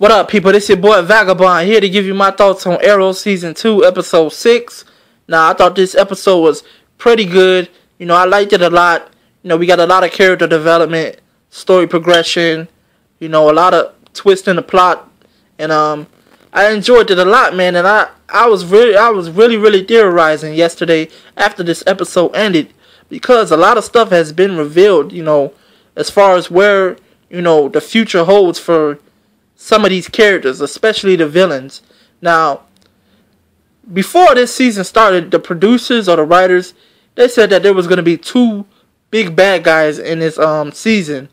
What up, people? This your boy Vagabond here to give you my thoughts on Arrow Season 2, Episode 6. Now, I thought this episode was pretty good. I liked it a lot. We got a lot of character development, story progression, a lot of twist in the plot. And I enjoyed it a lot, man. And I was really theorizing yesterday after this episode ended, because a lot of stuff has been revealed, as far as where, the future holds for some of these characters, especially the villains. Now, before this season started, the producers or the writers, they said that there was going to be two big bad guys in this season.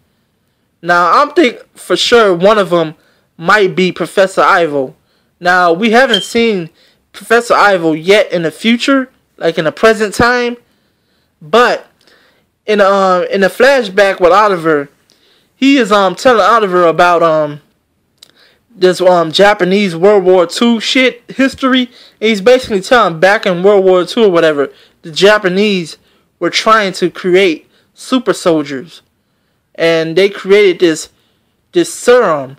Now, I'm thinking for sure one of them might be Professor Ivo. Now, we haven't seen Professor Ivo yet in the future, like in the present time, but in the flashback with Oliver, he is telling Oliver about this Japanese World War II shit history. And he's basically telling back in World War II or whatever, the Japanese were trying to create super soldiers, and they created this serum,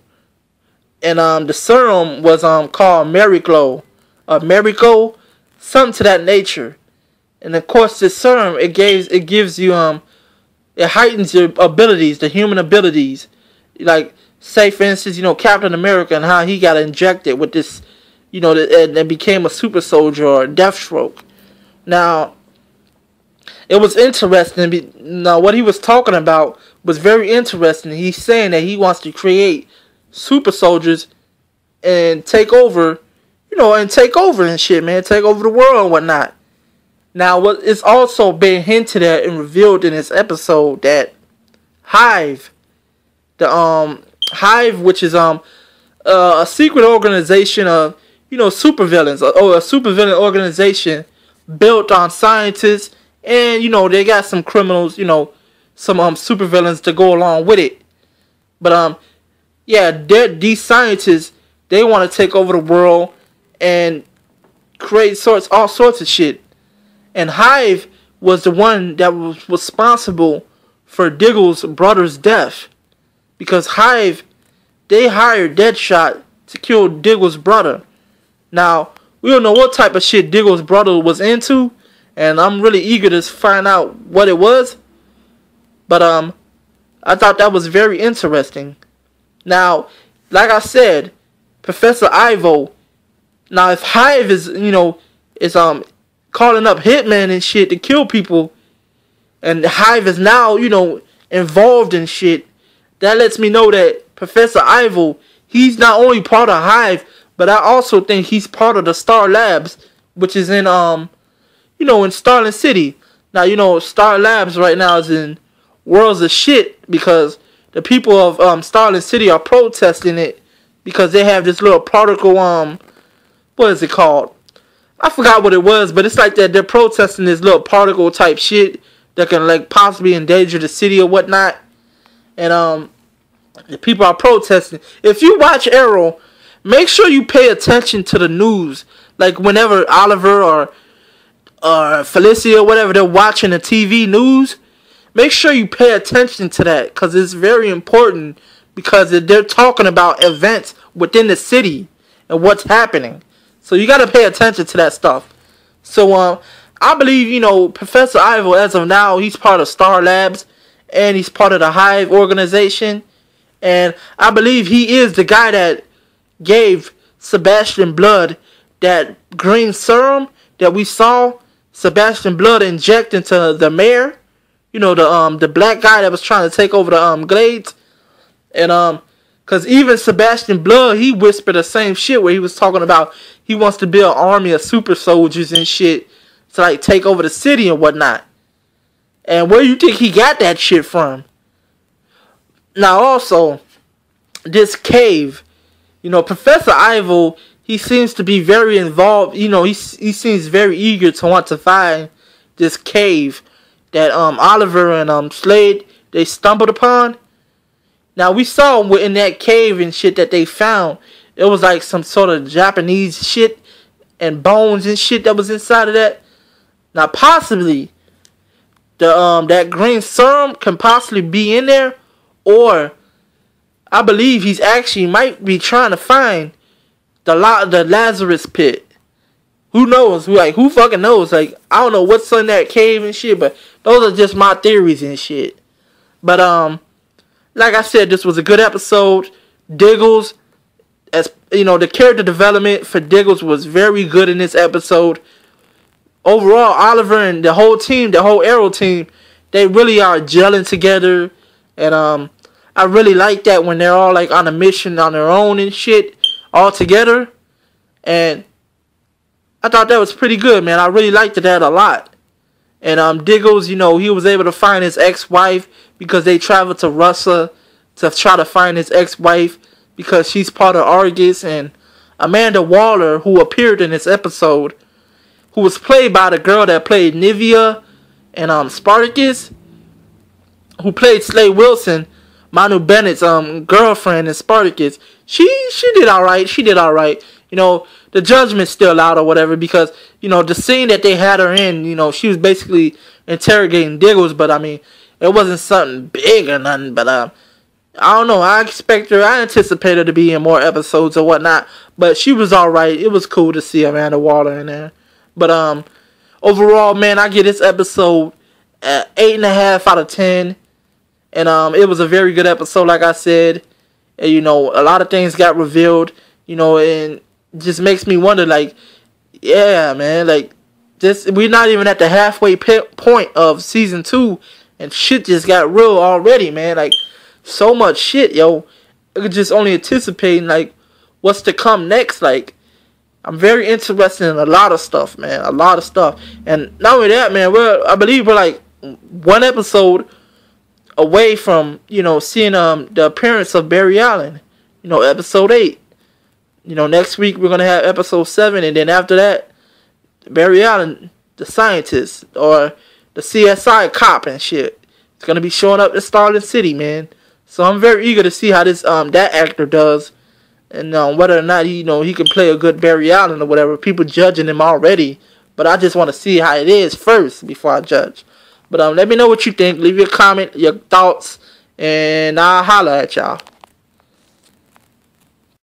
and the serum was called Miracle, something to that nature. And of course, this serum it gives you it heightens your abilities, the human abilities, like. Say, for instance, Captain America and how he got injected with this, and became a super soldier or a Deathstroke. Now, it was interesting. Now, what he was talking about was very interesting. He's saying that he wants to create super soldiers and take over, and shit, man. Take over the world and whatnot. Now, what is also being hinted at and revealed in this episode that Hive, Hive, which is a secret organization of supervillains, or a supervillain organization built on scientists, and they got some criminals, some supervillains to go along with it. But yeah, these scientists, they want to take over the world and create all sorts of shit. And Hive was the one that was responsible for Diggle's brother's death. Because Hive, they hired Deadshot to kill Diggle's brother. Now, we don't know what type of shit Diggle's brother was into, and I'm really eager to find out what it was. But I thought that was very interesting. Now, like I said, Professor Ivo. Now, if Hive is calling up hitmen and shit to kill people, and Hive is now involved in shit, that lets me know that Professor Ivo, he's not only part of Hive, but I also think he's part of the Star Labs, which is in in Starling City. Now, Star Labs right now is in worlds of shit because the people of Starling City are protesting it because they have this little particle, what is it called? I forgot what it was, but it's like that they're protesting this little particle type shit that can like possibly endanger the city or whatnot. And the people are protesting. If you watch Arrow, make sure you pay attention to the news. Like whenever Oliver or Felicia or whatever, they're watching the TV news, make sure you pay attention to that, because it's very important, because they're talking about events within the city and what's happening. So you got to pay attention to that stuff. So I believe, Professor Ivo, as of now, he's part of Star Labs, and he's part of the Hive organization. And I believe he is the guy that gave Sebastian Blood that green serum that we saw Sebastian Blood inject into the mayor. The black guy that was trying to take over the Glades. And because even Sebastian Blood, he whispered the same shit where he was talking about he wants to build an army of super soldiers and shit to like take over the city and whatnot. And where you think he got that shit from? Now also, this cave, Professor Ivo, he seems to be very involved. He seems very eager to want to find this cave that Oliver and Slade, they stumbled upon. Now, we saw in that cave and shit that they found, it was like some sort of Japanese shit and bones and shit that was inside of that. Now, possibly, that green serum can possibly be in there, or I believe he's actually might be trying to find the Lazarus pit. Who knows? Who fucking knows? Like, I don't know what's in that cave and shit, but those are just my theories and shit. But like I said, this was a good episode. Diggles, as you know, the character development for Diggles was very good in this episode. Overall, Oliver and the whole team, the whole Arrow team, they really are gelling together. And I really like that when they're all like on a mission on their own and shit, all together. And I thought that was pretty good, man. I really liked that a lot. And Diggles, you know, he was able to find his ex-wife because they traveled to Russia to try to find his ex-wife because she's part of Argus. And Amanda Waller, who appeared in this episode, who was played by the girl that played Nivea and Spartacus, who played Slade Wilson, Manu Bennett's girlfriend in Spartacus. She did alright. She did alright. You know, the judgment's still out or whatever because, you know, the scene that they had her in, you know, she was basically interrogating Diggles, but I mean, it wasn't something big or nothing, but I don't know, I anticipate her to be in more episodes or whatnot, but she was alright. It was cool to see Amanda Waller in there. But overall, man, I give this episode 8.5 out of 10. And it was a very good episode, like I said. And, you know, a lot of things got revealed, you know, and just makes me wonder, like, yeah, man, like, we're not even at the halfway point of season 2, and shit just got real already, man. Like, so much shit, yo. It's just only anticipating, like, what's to come next. Like, I'm very interested in a lot of stuff, man. A lot of stuff. And not only that, man, I believe we're like one episode away from, you know, seeing the appearance of Barry Allen. You know, episode 8. You know, next week we're gonna have episode 7, and then after that, Barry Allen, the scientist or the CSI cop and shit, it's gonna be showing up in Starling City, man. So I'm very eager to see how this that actor does. And whether or not he can play a good Barry Allen or whatever. People judging him already, but I just want to see how it is first before I judge. But let me know what you think. Leave your comment, your thoughts, and I'll holler at y'all.